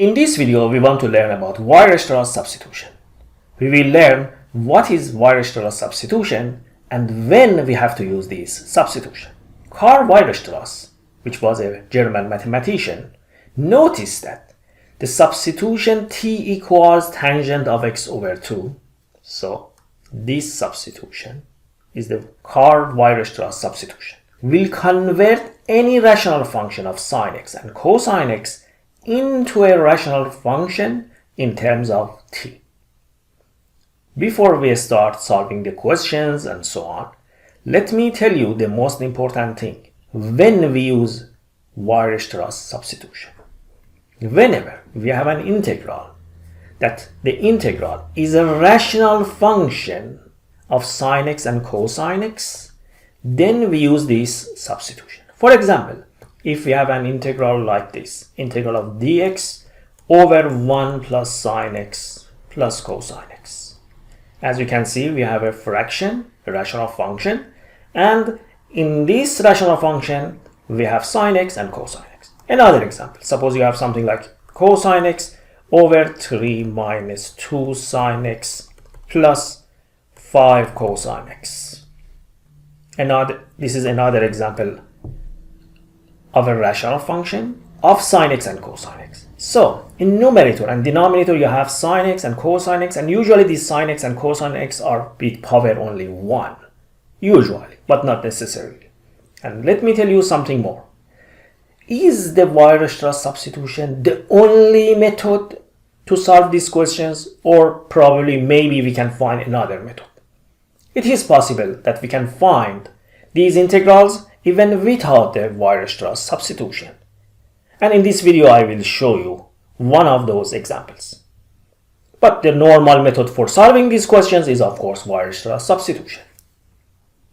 In this video, we want to learn about Weierstrass substitution. We will learn what is Weierstrass substitution and when we have to use this substitution. Karl Weierstrass, which was a German mathematician, noticed that the substitution t equals tangent of x over 2. So this substitution is the Karl Weierstrass substitution. Will convert any rational function of sine x and cosine x into a rational function in terms of t. Before we start solving the questions and so on, let me tell you the most important thing when we use Weierstrass substitution. Whenever we have an integral, that the integral is a rational function of sine x and cosine x, then we use this substitution. For example, if we have an integral like this, integral of dx over 1 plus sine x plus cosine x. As you can see, we have a fraction, a rational function, and in this rational function, we have sine x and cosine x. Another example, suppose you have something like cosine x over 3 minus 2 sine x plus 5 cosine x. This is another example of a rational function of sine x and cosine x. So in numerator and denominator you have sine x and cosine x, and usually these sine x and cosine x are with power only 1. Usually, but not necessarily. And let me tell you something more. Is the Weierstrass substitution the only method to solve these questions, or probably maybe we can find another method? It is possible that we can find these integrals even without the Weierstrass substitution. And in this video I will show you one of those examples. But the normal method for solving these questions is of course Weierstrass substitution.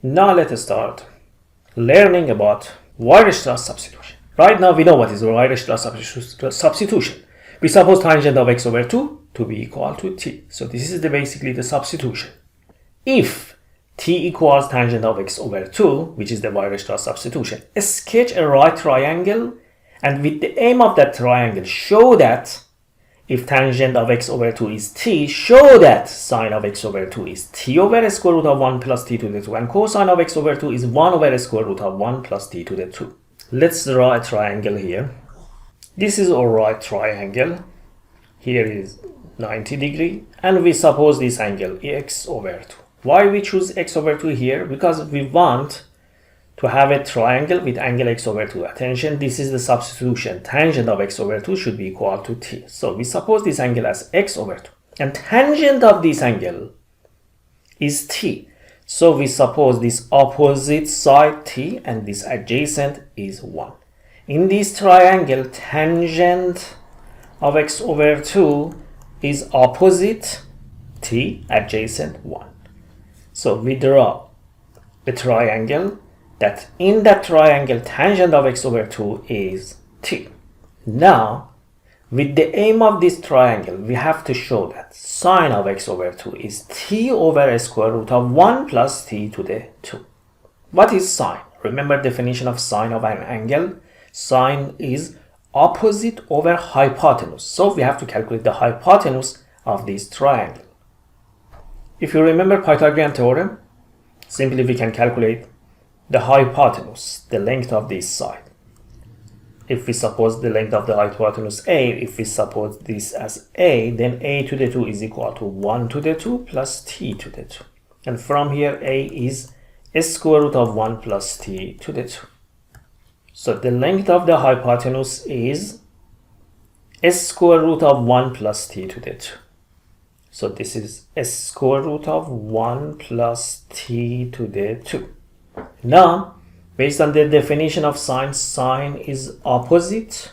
Now let us start learning about Weierstrass substitution. Right now we know what is Weierstrass substitution. We suppose tangent of x over 2 to be equal to t. So this is basically the substitution. If t equals tangent of x over 2, which is the Weierstrass substitution, sketch a right triangle, and with the aim of that triangle, show that if tangent of x over 2 is t, show that sine of x over 2 is t over square root of 1 plus t to the 2, and cosine of x over 2 is 1 over square root of 1 plus t to the 2. Let's draw a triangle here. This is our right triangle. Here is 90 degree, and we suppose this angle x over 2. Why we choose x over 2 here? Because we want to have a triangle with angle x over 2. Attention, this is the substitution. Tangent of x over 2 should be equal to t. So we suppose this angle as x over 2. And tangent of this angle is t. So we suppose this opposite side t and this adjacent is 1. In this triangle, tangent of x over 2 is opposite t, adjacent 1. So we draw a triangle that in that triangle tangent of x over 2 is t. Now, with the aim of this triangle, we have to show that sine of x over 2 is t over a square root of 1 plus t to the 2. What is sine? Remember definition of sine of an angle? Sine is opposite over hypotenuse. So we have to calculate the hypotenuse of this triangle. If you remember Pythagorean theorem, simply we can calculate the hypotenuse, the length of this side. If we suppose the length of the hypotenuse a, if we suppose this as a, then a to the 2 is equal to 1 to the 2 plus t to the 2. And from here a is a square root of 1 plus t to the 2. So the length of the hypotenuse is a square root of 1 plus t to the 2. So this is a square root of 1 plus t to the 2. Now, based on the definition of sine, sine is opposite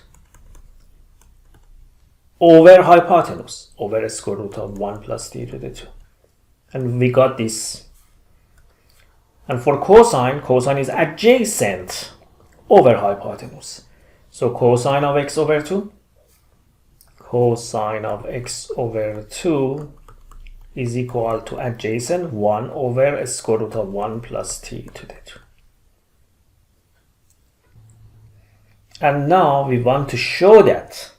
over hypotenuse, over a square root of 1 plus t to the 2. And we got this. And for cosine, cosine is adjacent over hypotenuse. So cosine of x over 2, cosine of x over 2 is equal to adjacent 1 over a square root of 1 plus t to the 2. And now we want to show that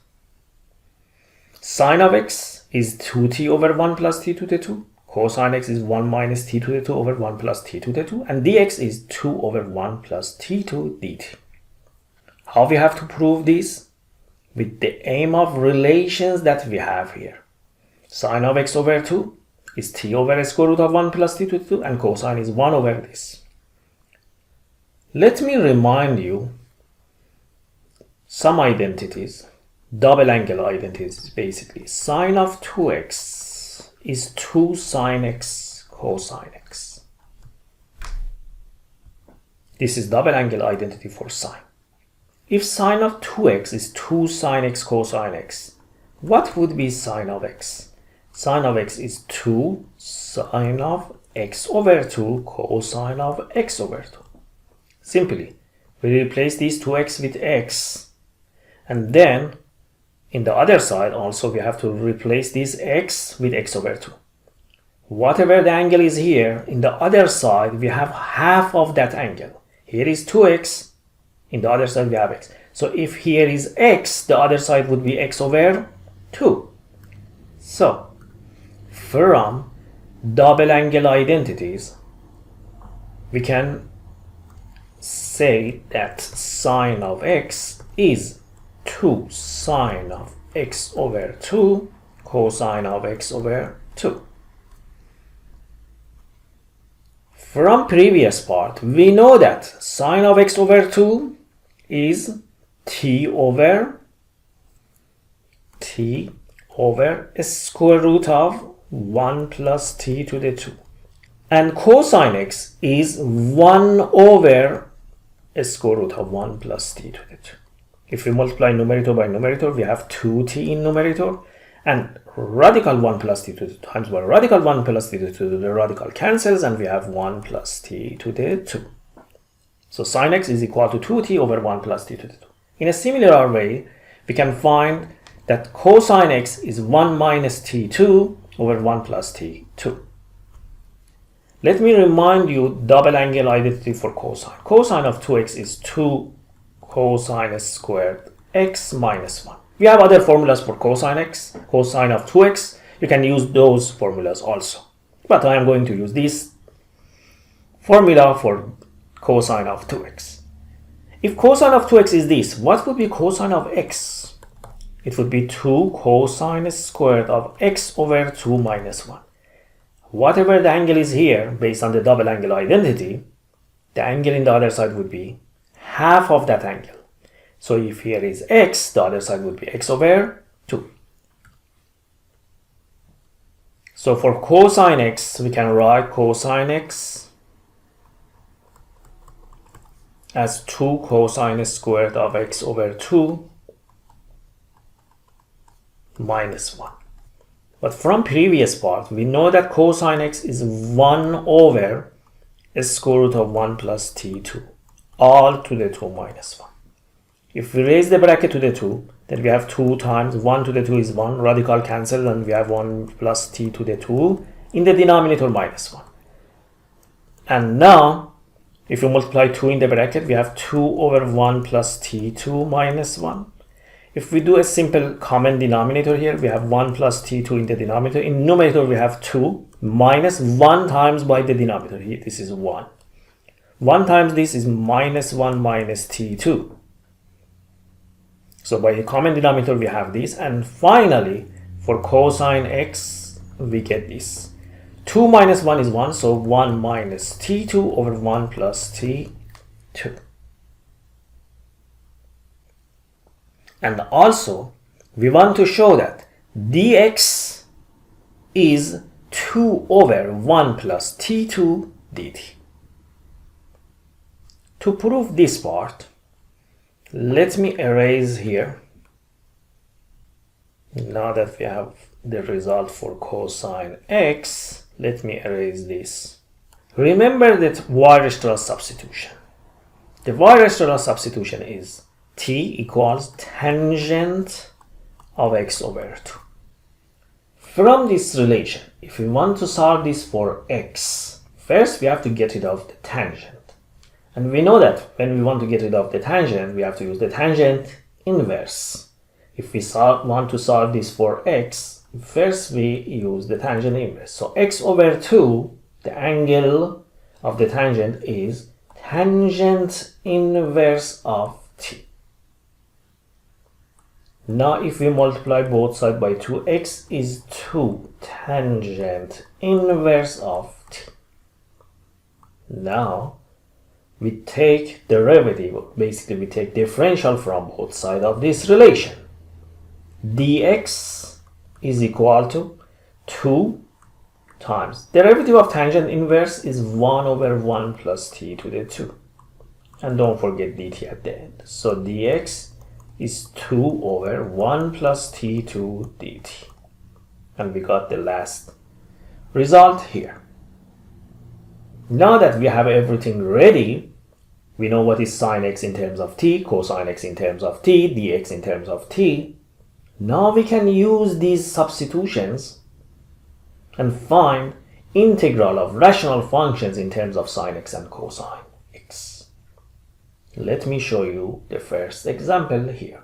Sine of x is 2t over 1 plus t to the 2. Cosine x is 1 minus t to the 2 over 1 plus t to the 2. And dx is 2 over 1 plus t2 dt. How we have to prove this? With the aim of relations that we have here. Sine of x over 2 is t over square root of 1 plus t to the 2, and cosine is 1 over this. Let me remind you some identities. Double angle identities basically. Sine of 2x is 2 sine x cosine x. This is double angle identity for sine. If sine of 2x is 2 sine x cosine x, what would be sine of x? Sine of x is 2 sine of x over 2 cosine of x over 2. Simply, we replace these 2x with x, and then in the other side also we have to replace this x with x over 2. Whatever the angle is here, in the other side we have half of that angle. Here is 2x, in the other side we have x. So if here is x, the other side would be x over 2. So from double angle identities, we can say that sine of x is 2 sine of x over 2 cosine of x over 2. From previous part, we know that sine of x over 2 is t over a square root of 1 plus t to the 2. And cosine x is 1 over a square root of 1 plus t to the 2. If we multiply numerator by numerator, we have 2t in numerator, and radical 1 plus t to the 2 times by radical 1 plus t to the 2, the radical cancels, and we have 1 plus t to the 2. So sine x is equal to 2t over 1 plus t to the 2. In a similar way, we can find that cosine x is 1 minus t2 over 1 plus t2. Let me remind you double angle identity for cosine. Cosine of 2x is 2 cosine squared x minus 1. We have other formulas for cosine x, cosine of 2x. You can use those formulas also. But I am going to use this formula for cosine of 2x. If cosine of 2x is this, what would be cosine of x? It would be 2 cosine squared of x over 2 minus 1. Whatever the angle is here, based on the double angle identity, the angle in the other side would be half of that angle. So if here is x, the other side would be x over 2. So for cosine x, we can write cosine x as 2 cosine squared of x over 2 minus 1. But from previous part, we know that cosine x is 1 over a square root of 1 plus t2, all to the 2 minus 1. If we raise the bracket to the 2, then we have 2 times 1 to the 2 is 1, radical cancel, and we have 1 plus t to the 2 in the denominator minus 1. And now, if we multiply 2 in the bracket, we have 2 over 1 plus t2 minus 1. If we do a simple common denominator here, we have 1 plus t2 in the denominator. In numerator, we have 2 minus 1 times by the denominator. Here, this is 1. 1 times this is minus 1 minus t2. So by the common denominator, we have this. And finally, for cosine x, we get this. 2 minus 1 is 1, so 1 minus t2 over 1 plus t2. And also, we want to show that dx is 2 over 1 plus t2 dt. To prove this part, let me erase here. Now that we have the result for cosine x, let me erase this. Remember that Weierstrass substitution. The Weierstrass substitution is t equals tangent of x over 2. From this relation, if we want to solve this for x, first we have to get rid of the tangent. And we know that when we want to get rid of the tangent, we have to use the tangent inverse. if we want to solve this for x, first we use the tangent inverse. So x over 2, the angle of the tangent is tangent inverse of t. Now if we multiply both sides by 2, x is 2 tangent inverse of t. Now we take derivative, basically we take differential from both sides of this relation. Dx is equal to 2 times derivative of tangent inverse is 1 over 1 plus t to the 2. And don't forget dt at the end. So dx is 2 over 1 plus t to dt. And we got the last result here. Now that we have everything ready, we know what is sine x in terms of t, cosine x in terms of t, dx in terms of t. Now we can use these substitutions and find integral of rational functions in terms of sine x and cosine x. Let me show you the first example here.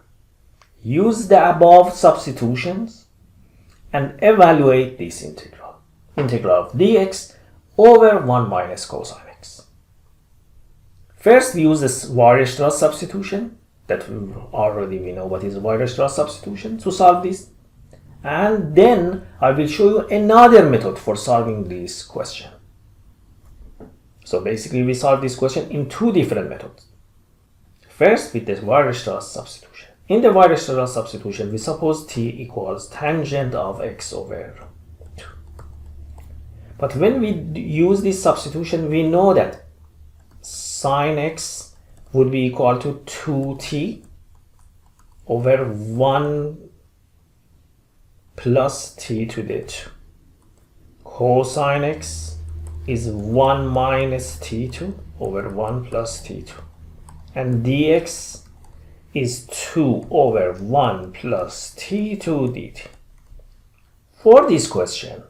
Use the above substitutions and evaluate this integral. Integral of dx over 1 minus cosine x. First, we use this Weierstrass substitution that already we know what is Weierstrass substitution to solve this. And then I will show you another method for solving this question. So basically we solve this question in two different methods. First, with the Weierstrass substitution. In the Weierstrass substitution, we suppose t equals tangent of x over 2. But when we use this substitution, we know that sine x would be equal to 2t over 1 plus t to the 2. Cosine x is 1 minus t2 over 1 plus t2. And dx is 2 over 1 plus t2 dt. For this question,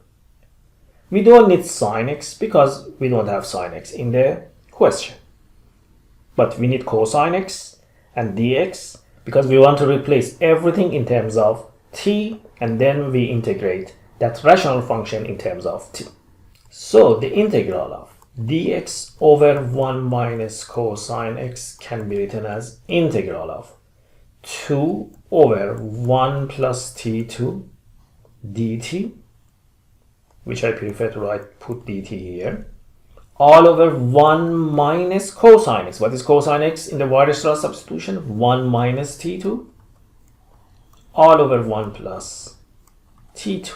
we don't need sine x because we don't have sine x in the question. But we need cosine x and dx because we want to replace everything in terms of t and then we integrate that rational function in terms of t. So the integral of dx over 1 minus cosine x can be written as integral of 2 over 1 plus t2 dt, which I prefer to put dt here, all over 1 minus cosine x. What is cosine x in the Weierstrass substitution? 1 minus t2 all over 1 plus t2.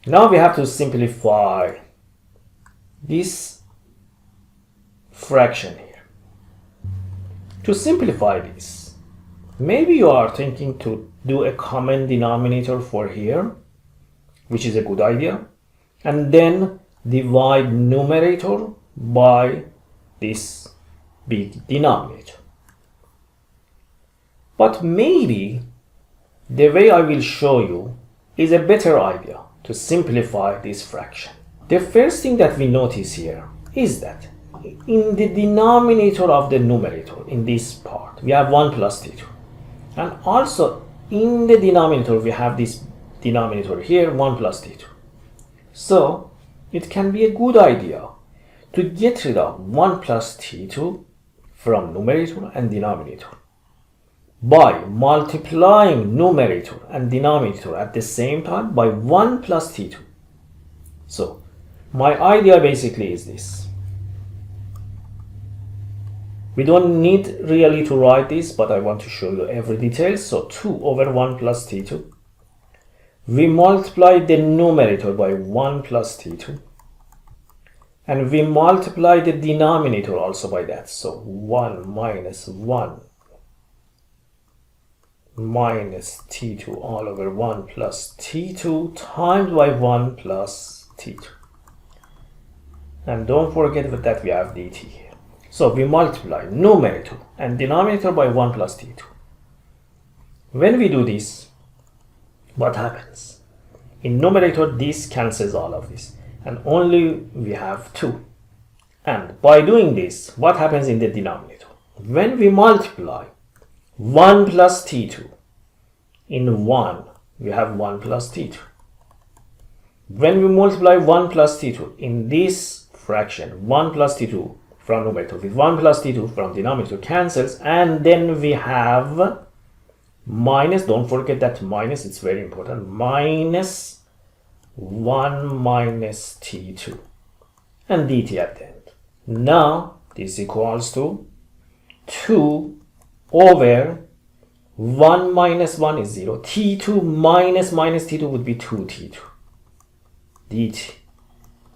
Now we have to simplify this fraction here. To simplify this, maybe you are thinking to do a common denominator for here, which is a good idea, and then divide numerator by this big denominator. But maybe the way I will show you is a better idea to simplify this fraction. The first thing that we notice here is that in the denominator of the numerator, in this part, we have 1 plus t2. And also in the denominator, we have this denominator here, 1 plus t2. So it can be a good idea to get rid of 1 plus t2 from numerator and denominator by multiplying numerator and denominator at the same time by 1 plus t2. So my idea basically is this. We don't need really to write this, but I want to show you every detail. So 2 over 1 plus t2. We multiply the numerator by 1 plus t2. And we multiply the denominator also by that. So 1 minus 1 minus t2 all over 1 plus t2 times by 1 plus t2. And don't forget that we have dt here. So we multiply numerator and denominator by 1 plus t2. When we do this, what happens? In numerator, this cancels all of this. And only we have 2. And by doing this, what happens in the denominator? When we multiply 1 plus t2 in 1, we have 1 plus t2. When we multiply 1 plus t2 in this fraction, 1 plus t2 from numerator with 1 plus t2 from denominator cancels, and then we have minus, don't forget that minus, it's very important, minus 1 minus t2 and dt at the end. Now this equals to 2 over 1 minus 1 is 0. t2 minus t2 would be 2t2 dt.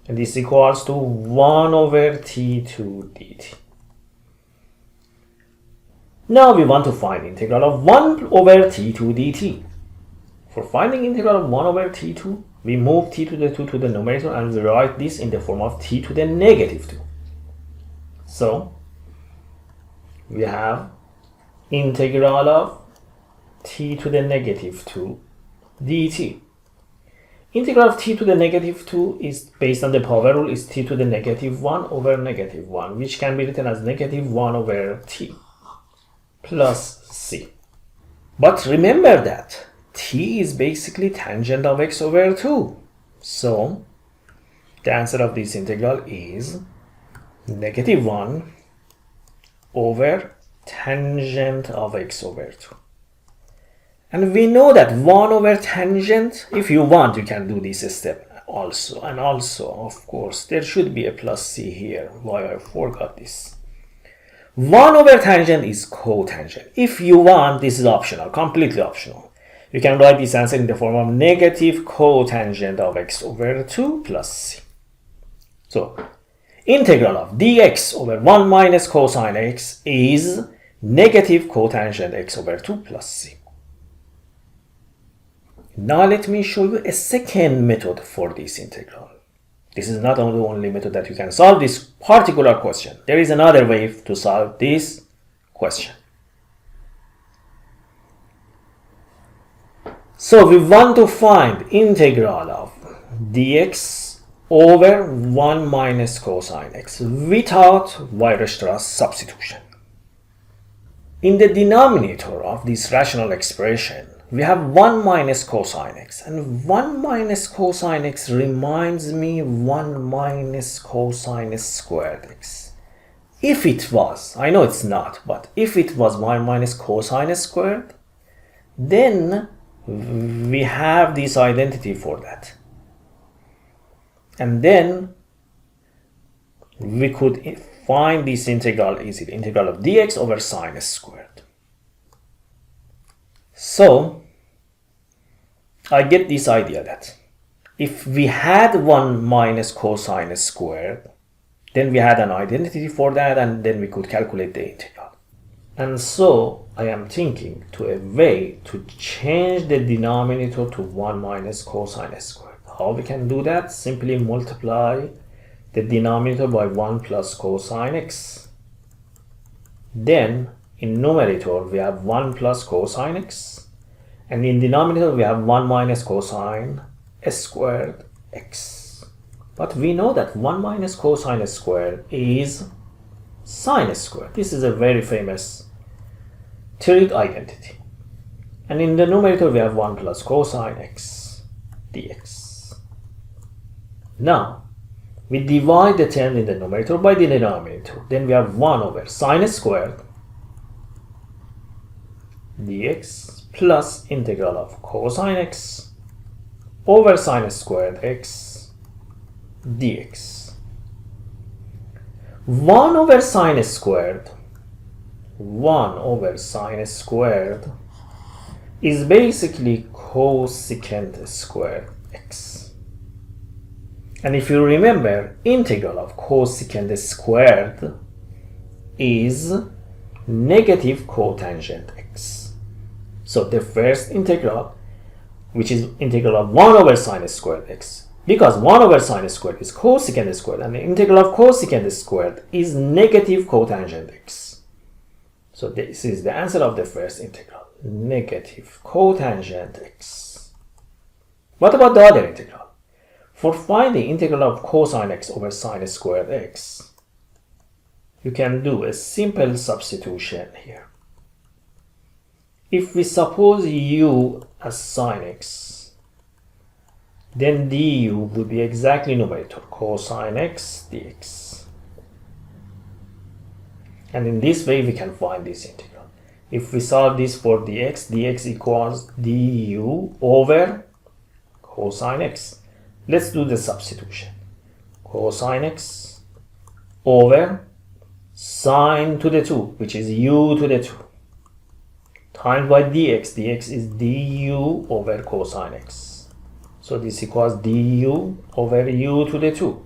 And this equals to 1 over t2 dt. Now we want to find integral of 1 over t2 dt. For finding integral of 1 over t2, we move t to the 2 to the numerator and we write this in the form of t to the negative 2. So we have integral of t to the negative 2 dt. Integral of t to the negative 2 is based on the power rule is t to the negative 1 over negative 1, which can be written as negative 1 over t plus c. But remember that t is basically tangent of x over 2. So the answer of this integral is negative 1 over tangent of x over 2. And we know that 1 over tangent, if you want, you can do this step also. And also, of course, there should be a plus c here. Why I forgot this. 1 over tangent is cotangent. If you want, this is optional, completely optional. You can write this answer in the form of negative cotangent of x over 2 plus c. So, integral of dx over 1 minus cosine x is negative cotangent x over 2 plus c. Now let me show you a second method for this integral. This is not the only method that you can solve this particular question. There is another way to solve this question. So we want to find integral of dx over 1 minus cosine x without Weierstrass substitution. In the denominator of this rational expression, we have 1 minus cosine x, and 1 minus cosine x reminds me 1 minus cosine squared x. If it was, I know it's not, but if it was 1 minus cosine squared, then we have this identity for that. And then we could find this integral easily, integral of dx over sine squared. So I get this idea that if we had 1 minus cosine squared, then we had an identity for that, and then we could calculate the integral. And so I am thinking to a way to change the denominator to 1 minus cosine squared. How we can do that? Simply multiply the denominator by 1 plus cosine x. Then in numerator we have 1 plus cosine x, and in denominator we have 1 minus cosine squared x. But we know that 1 minus cosine squared is sine squared. This is a very famous trig identity. And in the numerator we have 1 plus cosine x dx. Now we divide the term in the numerator by the denominator. Then we have 1 over sine squared dx plus integral of cosine x over sine squared x dx. 1 over sine squared is basically cosecant squared x. And if you remember, integral of cosecant squared is negative cotangent x. So the first integral, which is integral of 1 over sine squared x, because 1 over sine squared is cosecant squared, and the integral of cosecant squared is negative cotangent x. So this is the answer of the first integral, negative cotangent x. What about the other integral? For finding integral of cosine x over sine squared x, you can do a simple substitution here. If we suppose u as sine x, then du would be exactly numerator, cosine x dx. And in this way we can find this integral. If we solve this for dx, dx equals du over cosine x. Let's do the substitution. Cosine x over sine to the 2, which is u to the 2, times by dx. dx is du over cosine x. So this equals du over u to the 2.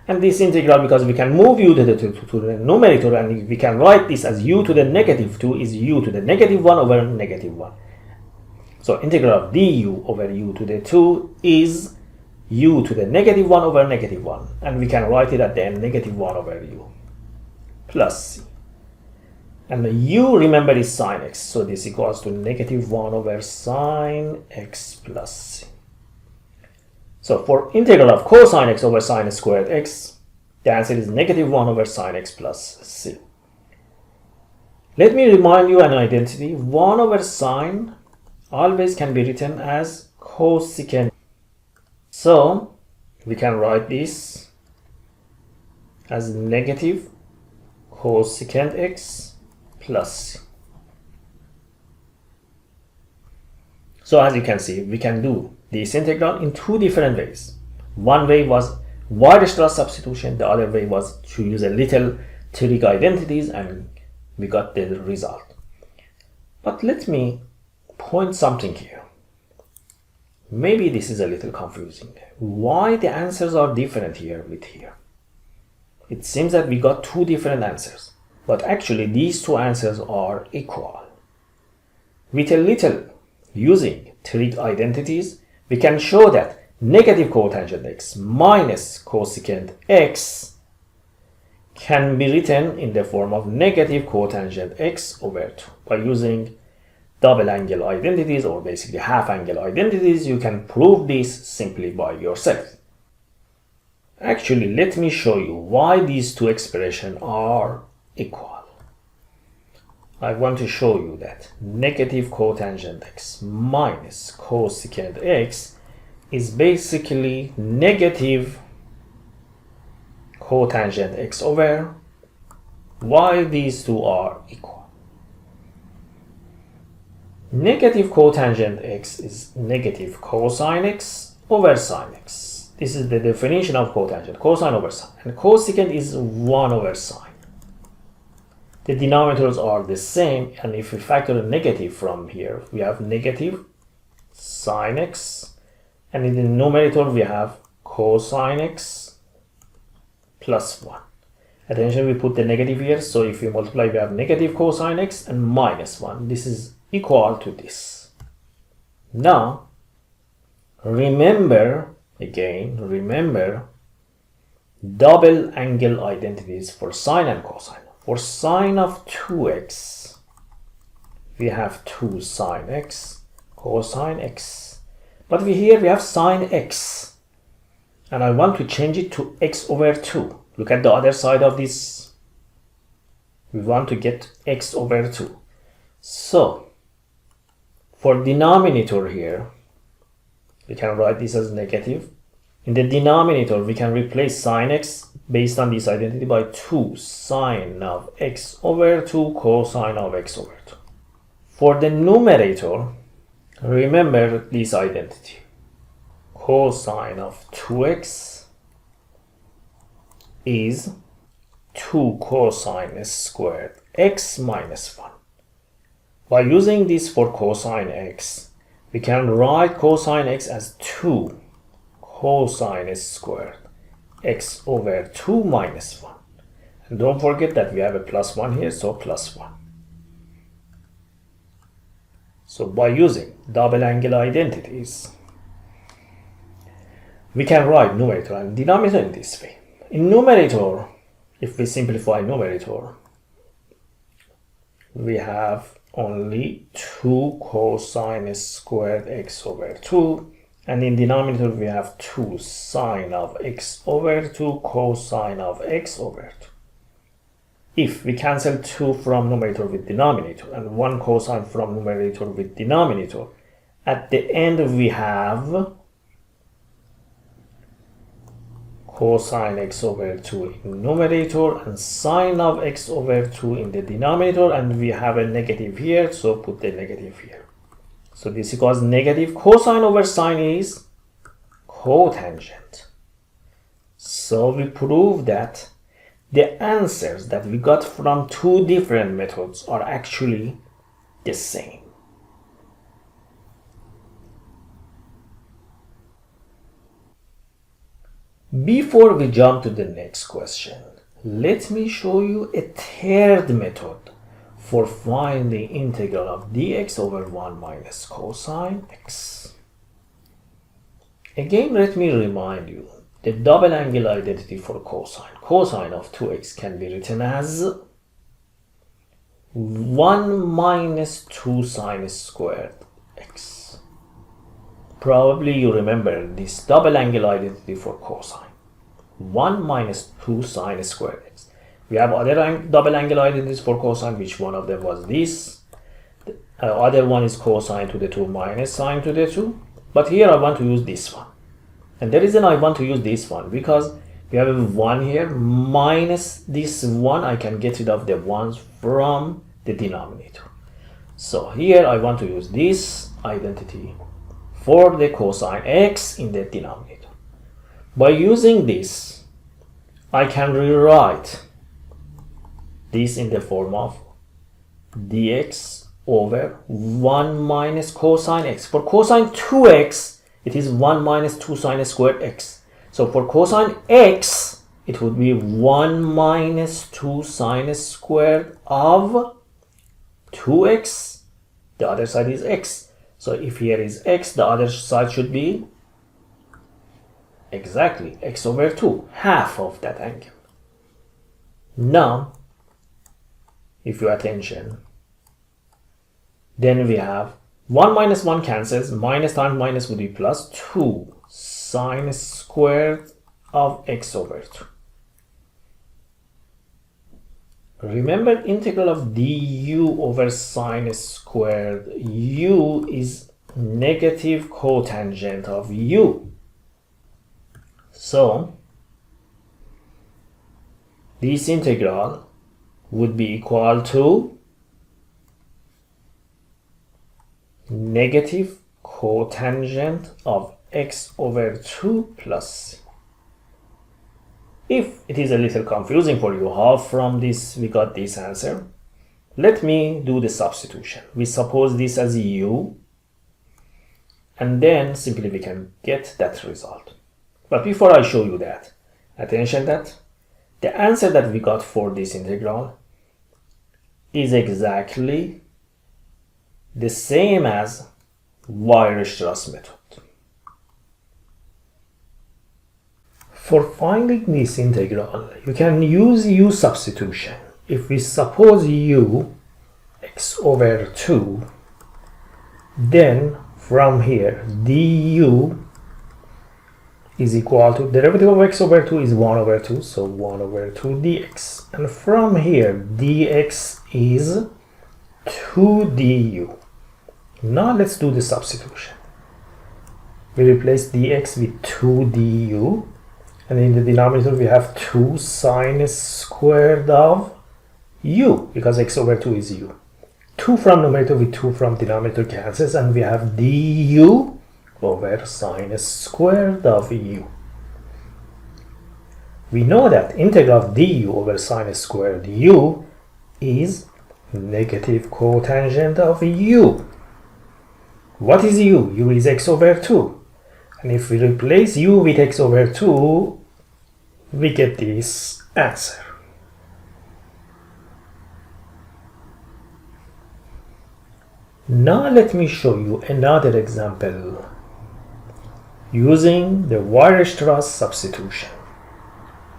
And this integral, because we can move u to the numerator, and we can write this as u to the negative 2 is u to the negative 1 over negative 1. So integral of du over u to the 2 is u to the negative 1 over negative 1. And we can write it at the end, negative 1 over u plus c. And the u, remember, is sine x. So this equals to negative 1 over sine x plus c. So for integral of cosine x over sine squared x, the answer is negative 1 over sine x plus c. Let me remind you an identity. 1 over sine always can be written as cosecant. So we can write this as negative cosecant x plus c. So as you can see, we can do this integral in two different ways. One way was Weierstrass substitution, the other way was to use a little trig identities, and we got the result. But let me point something here. Maybe this is a little confusing. Why the answers are different here with here? It seems that we got two different answers, but actually these two answers are equal. With a little using trig identities, we can show that negative cotangent x minus cosecant x can be written in the form of negative cotangent x over 2. By using double angle identities, or basically half angle identities, you can prove this simply by yourself. Actually, let me show you why these two expressions are equal. I want to show you that negative cotangent x minus cosecant x is basically negative cotangent x over why these two are equal. Negative cotangent x is negative cosine x over sine x. This is the definition of cotangent, cosine over sine. And cosecant is 1 over sine. The denominators are the same, and if we factor a negative from here, we have negative sine x, and in the numerator we have cosine x plus 1. Attention, we put the negative here, so if we multiply, we have negative cosine x and minus 1. This is equal to this. Now, remember double angle identities for sine and cosine. For sine of 2x, we have 2 sine x, cosine x. But here we have sine x. And I want to change it to x over 2. Look at the other side of this. We want to get x over 2. So, for denominator here, we can write this as negative. In the denominator, we can replace sine x based on this identity by 2 sine of x over 2 cosine of x over 2. For the numerator, remember this identity. Cosine of 2x is 2 cosine squared x minus 1. By using this for cosine x, we can write cosine x as 2 cosine squared x over 2 minus 1. And don't forget that we have a plus 1 here, so plus 1. So by using double angle identities, we can write numerator and denominator in this way. In numerator, if we simplify numerator, we have only 2 cosine squared x over 2. And in denominator, we have 2 sine of x over 2 cosine of x over 2. if we cancel 2 from numerator with denominator and 1 cosine from numerator with denominator, at the end we have cosine x over 2 in numerator and sine of x over 2 in the denominator, and we have a negative here, so put the negative here. So this equals negative cosine over sine is cotangent. So we prove that the answers that we got from two different methods are actually the same. Before we jump to the next question, let me show you a third method for finding integral of dx over 1 minus cosine x. Again, let me remind you the double angle identity for cosine. Cosine of 2x can be written as 1 minus 2 sine squared x. Probably you remember this double angle identity for cosine. 1 minus 2 sine squared x. We have other double angle identities for cosine, which one of them was this. The other one is cosine to the 2 minus sine to the 2. But here I want to use this one. And the reason I want to use this one, because we have a 1 here minus this 1, I can get rid of the 1s from the denominator. So here I want to use this identity for the cosine x in the denominator. By using this, I can rewrite this in the form of dx over 1 minus cosine x. For cosine 2x, it is 1 minus 2 sine squared x. So for cosine x, it would be 1 minus 2 sine squared of 2x. The other side is x. So if here is x, the other side should be exactly x over 2, half of that angle. Now, if you attention, then we have 1 minus 1 cancels, minus times minus would be plus 2 sine squared of x over 2. Remember, integral of du over sine squared u is negative cotangent of u. So, this integral would be equal to negative cotangent of x over 2 plus c. If it is a little confusing for you how from this we got this answer, let me do the substitution. We suppose this as u, and then simply we can get that result. But before I show you that, attention that the answer that we got for this integral is exactly the same as Weierstrass method. For finding this integral, you can use u substitution. If we suppose u x over 2, then from here du is equal to derivative of x over 2 is 1 over 2, so 1 over 2 dx. And from here dx is 2 du. Now let's do the substitution. We replace dx with 2 du, and in the denominator we have 2 sine squared of u, because x over 2 is u. 2 from numerator with 2 from denominator cancels, and we have du over sine squared of u. We know that integral of du over sine squared u is negative cotangent of u. What is u? U is x over 2. And if we replace u with x over 2, we get this answer. Now let me show you another example using the Weierstrass substitution.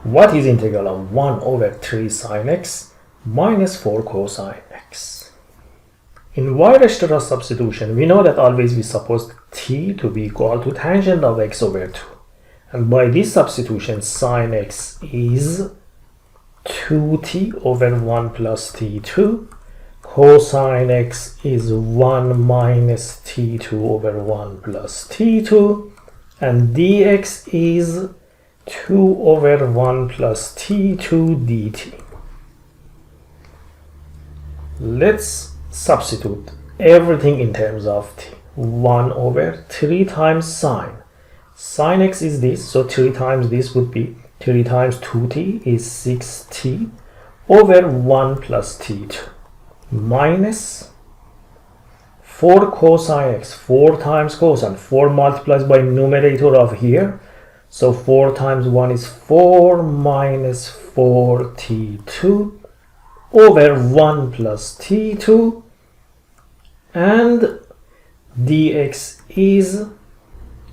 What is integral of 1 over 3 sine x minus 4 cosine x? In Weierstrass substitution, we know that always we suppose t to be equal to tangent of x over 2. And by this substitution, sine x is 2t over 1 plus t2. Cosine x is 1 minus t2 over 1 plus t2. And dx is 2 over 1 plus t2 dt. Let's substitute everything in terms of t. 1 over 3 times sine. Sine x is this, so 3 times this would be 3 times 2t is 6t over 1 plus t2 minus 4 cosine x, 4 times cosine, 4 multiplies by numerator of here, so 4 times 1 is 4 minus 4t2 over 1 plus t2, and dx is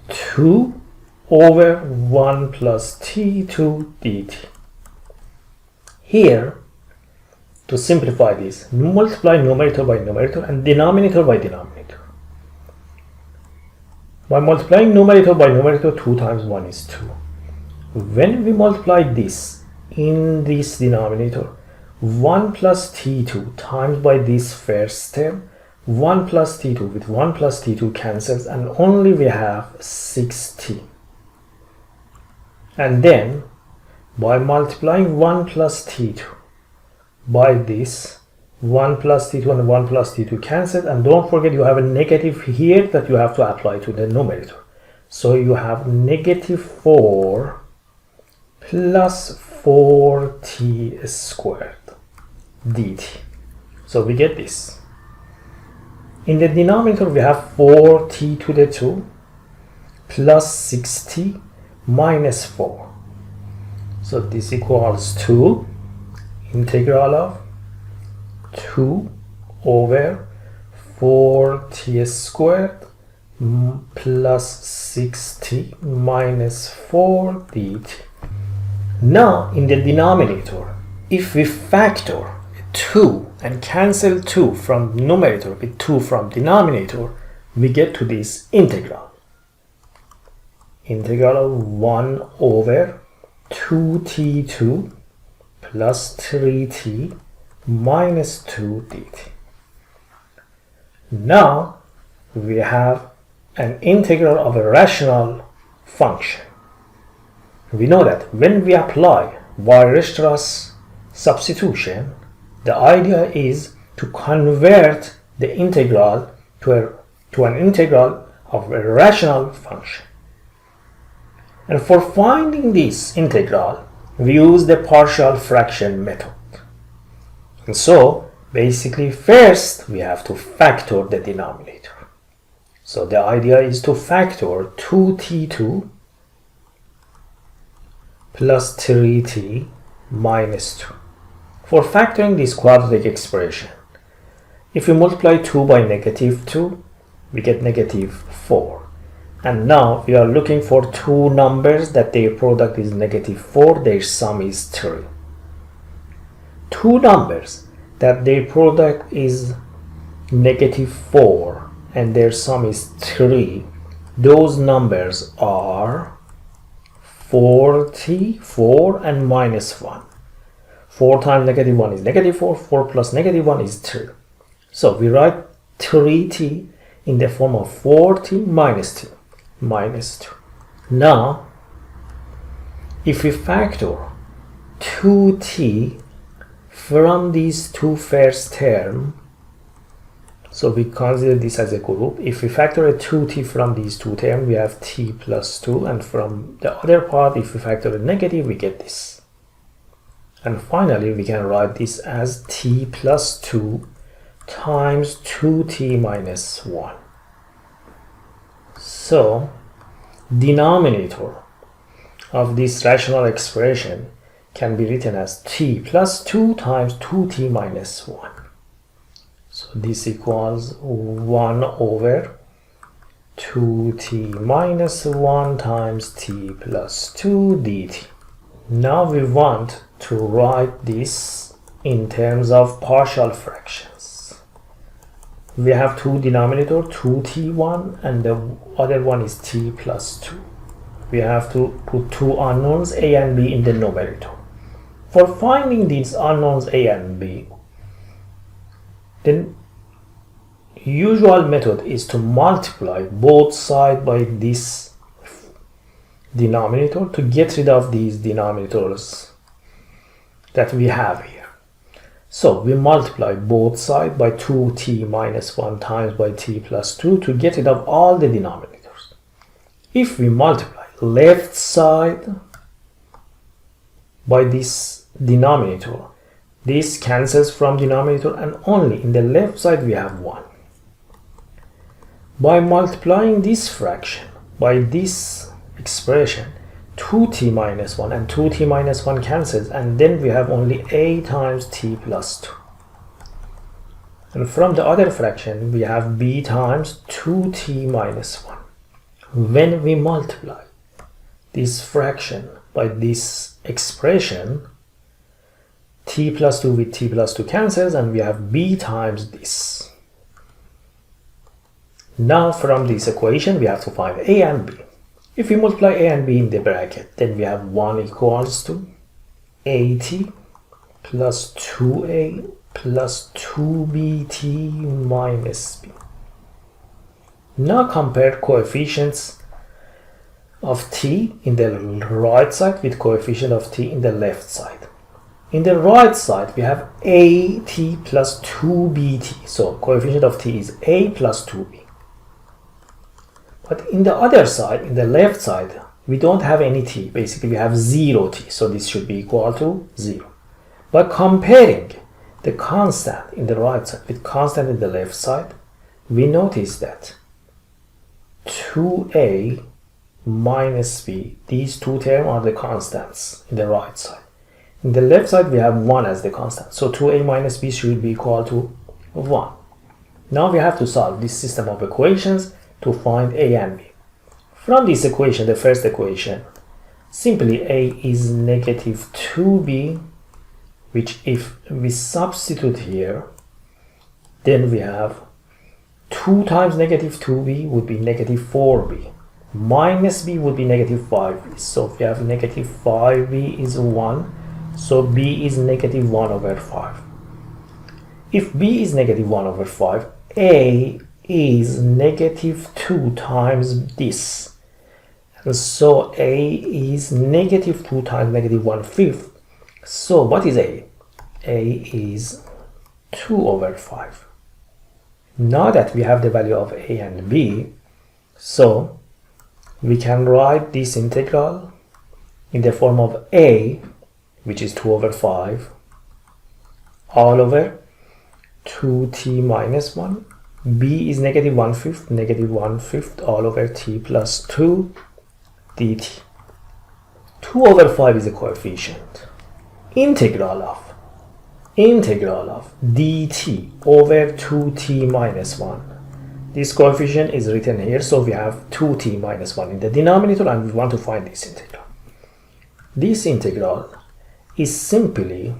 2 over 1 plus t2 dt. Here, to simplify this, multiply numerator by numerator and denominator by denominator. By multiplying numerator by numerator, 2 times 1 is 2. When we multiply this in this denominator, 1 plus t2 times by this first term, 1 plus t2 with 1 plus t2 cancels, and only we have 6t. And then by multiplying 1 plus t2 by this, 1 plus t2 and 1 plus t2 cancelled, and don't forget you have a negative here that you have to apply to the numerator. So you have negative 4 plus 4t squared dt. So we get this. In the denominator we have 4t to the 2 plus 6t minus 4. So this equals 2 integral of 2 over 4t squared plus 6t minus 4 dt. Now in the denominator, if we factor 2 and cancel 2 from numerator with 2 from denominator, we get to this integral. Integral of 1 over 2t2 plus 3t minus 2 dt. Now we have an integral of a rational function. We know that when we apply Weierstrass substitution, the idea is to convert the integral to an integral of a rational function. And for finding this integral, we use the partial fraction method. And so basically first we have to factor the denominator. So the idea is to factor 2t2 plus 3t minus 2. For factoring this quadratic expression, if we multiply 2 by negative 2, we get negative 4. And now we are looking for two numbers that their product is negative 4, their sum is 3. Two numbers that their product is negative 4 and their sum is 3, those numbers are 4t, 4 and minus 1. 4 times negative 1 is negative 4, 4 plus negative 1 is 3. So we write 3t in the form of 4t minus 2. Minus 2. Now, if we factor 2t from these two first terms, so we consider this as a group. If we factor a 2t from these two terms, we have t plus 2, and from the other part, if we factor a negative, we get this. And finally, we can write this as t plus 2 times 2t minus 1. So, denominator of this rational expression can be written as t plus 2 times 2t minus 1. So this equals 1 over 2t minus 1 times t plus 2 dt. Now we want to write this in terms of partial fractions. We have two denominator, 2t1 and the other one is t plus 2. We have to put two unknowns a and b in the numerator. For finding these unknowns a and b, the usual method is to multiply both sides by this denominator to get rid of these denominators that we have here. So we multiply both sides by 2t minus 1 times by t plus 2 to get rid of all the denominators. If we multiply left side by this denominator, this cancels from denominator and only in the left side we have 1. By multiplying this fraction by this expression, 2t minus 1 and 2t minus 1 cancels, and then we have only a times t plus 2. And from the other fraction we have b times 2t minus 1. When we multiply this fraction by this expression, t plus 2 with t plus 2 cancels and we have b times this. Now from this equation we have to find a and b. If we multiply a and b in the bracket, then we have 1 equals to at plus 2a plus 2bt minus b. Now compare coefficients of t in the right side with coefficient of t in the left side. In the right side we have at plus 2bt, so coefficient of t is a plus 2b. But in the other side, in the left side, we don't have any t. Basically, we have 0t. So this should be equal to 0. By comparing the constant in the right side with constant in the left side, we notice that 2a minus b, these two terms are the constants in the right side. In the left side, we have 1 as the constant. So 2a minus b should be equal to 1. Now we have to solve this system of equations to find a and b. From this equation, the first equation, simply a is negative 2b, which if we substitute here, then we have 2 times negative 2b would be negative 4b, minus b would be negative 5b. So if we have negative 5b is 1, so b is negative 1 over 5. If b is negative 1 over 5, a is negative 2 times this, and so a is negative 2 times negative 1/5. So what is a? A is 2 over 5. Now that we have the value of a and b, so we can write this integral in the form of a, which is 2 over 5, all over 2t minus 1. b is negative 1/5 all over t plus 2 dt. 2 over 5 is a coefficient. Integral of dt over 2t minus 1. This coefficient is written here, so we have 2t minus 1 in the denominator and we want to find this integral. This integral is simply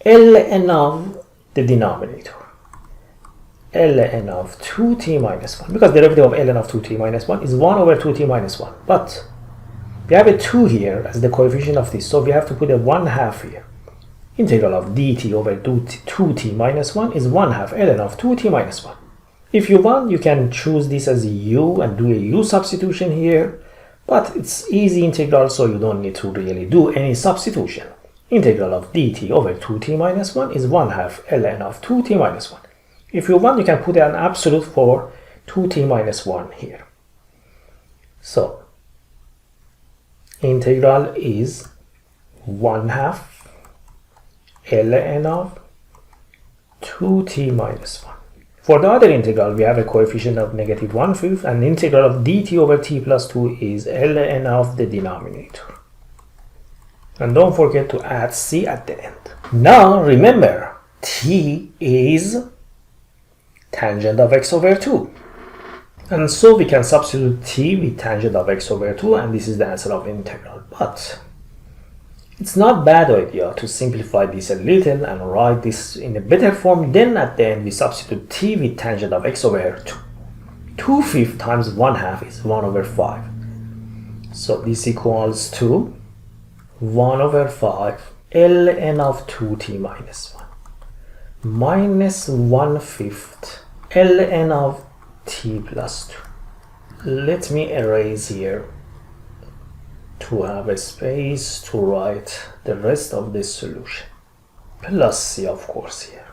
ln of the denominator, ln of 2t minus 1, because the derivative of ln of 2t minus 1 is 1 over 2t minus 1, but we have a 2 here as the coefficient of this, so we have to put a 1/2 here. Integral of dt over 2t minus 1 is 1/2 ln of 2t minus 1. If you want, you can choose this as a u and do a u substitution here, but it's easy integral, so you don't need to really do any substitution. Integral of dt over 2t minus 1 is 1/2 ln of 2t minus 1. If you want, you can put an absolute for 2t minus 1 here. So, integral is 1/2 ln of 2t minus 1. For the other integral, we have a coefficient of negative 1/5, and the integral of dt over t plus 2 is ln of the denominator. And don't forget to add c at the end. Now, remember, t is tangent of x over 2. And so we can substitute t with tangent of x over 2, and this is the answer of integral. But it's not a bad idea to simplify this a little and write this in a better form. Then at the end we substitute t with tangent of x over 2. 2/5 times 1/2 is 1 over 5. So this equals to 1 over 5 ln of 2t minus 1 minus 1/5 ln of t plus 2. Let me erase here to have a space to write the rest of this solution. Plus c, of course, here.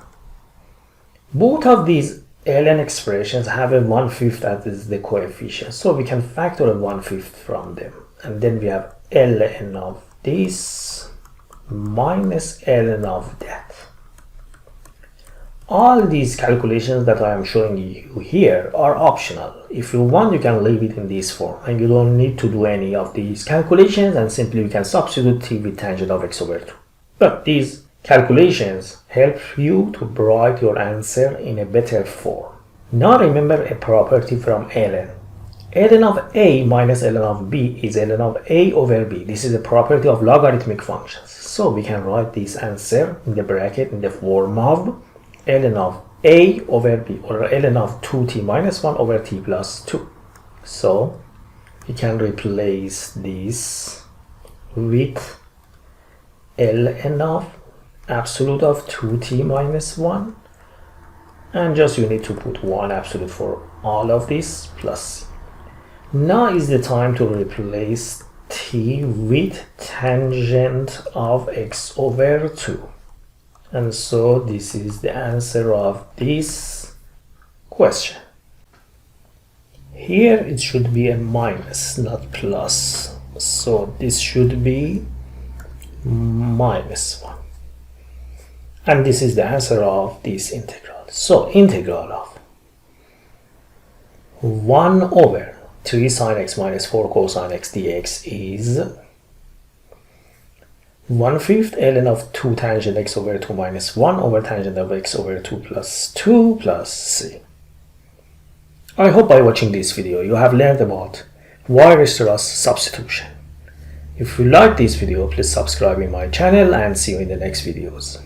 Both of these ln expressions have a 1/5 as the coefficient, so we can factor a 1/5 from them, and then we have ln of this minus ln of that. All these calculations that I am showing you here are optional. If you want, you can leave it in this form and you don't need to do any of these calculations, and simply you can substitute t with tangent of x over 2. But these calculations help you to write your answer in a better form. Now remember a property from ln. ln of a minus ln of b is ln of a over b. This is a property of logarithmic functions. So we can write this answer in the bracket in the form of ln of a over b, or ln of 2t minus 1 over t plus 2. So we can replace this with ln of absolute of 2t minus 1, and just you need to put 1 absolute for all of this plus. Now is the time to replace t with tangent of x over 2. And so this is the answer of this question. Here it should be a minus, not plus. So this should be minus 1. And this is the answer of this integral. So integral of 1 over 3 sine x minus 4 cosine x dx is 1/5 ln of 2 tangent x over 2 minus 1 over tangent of x over 2 plus 2 plus c. I hope by watching this video you have learned about Weierstrass substitution. If you like this video, please subscribe in my channel and see you in the next videos.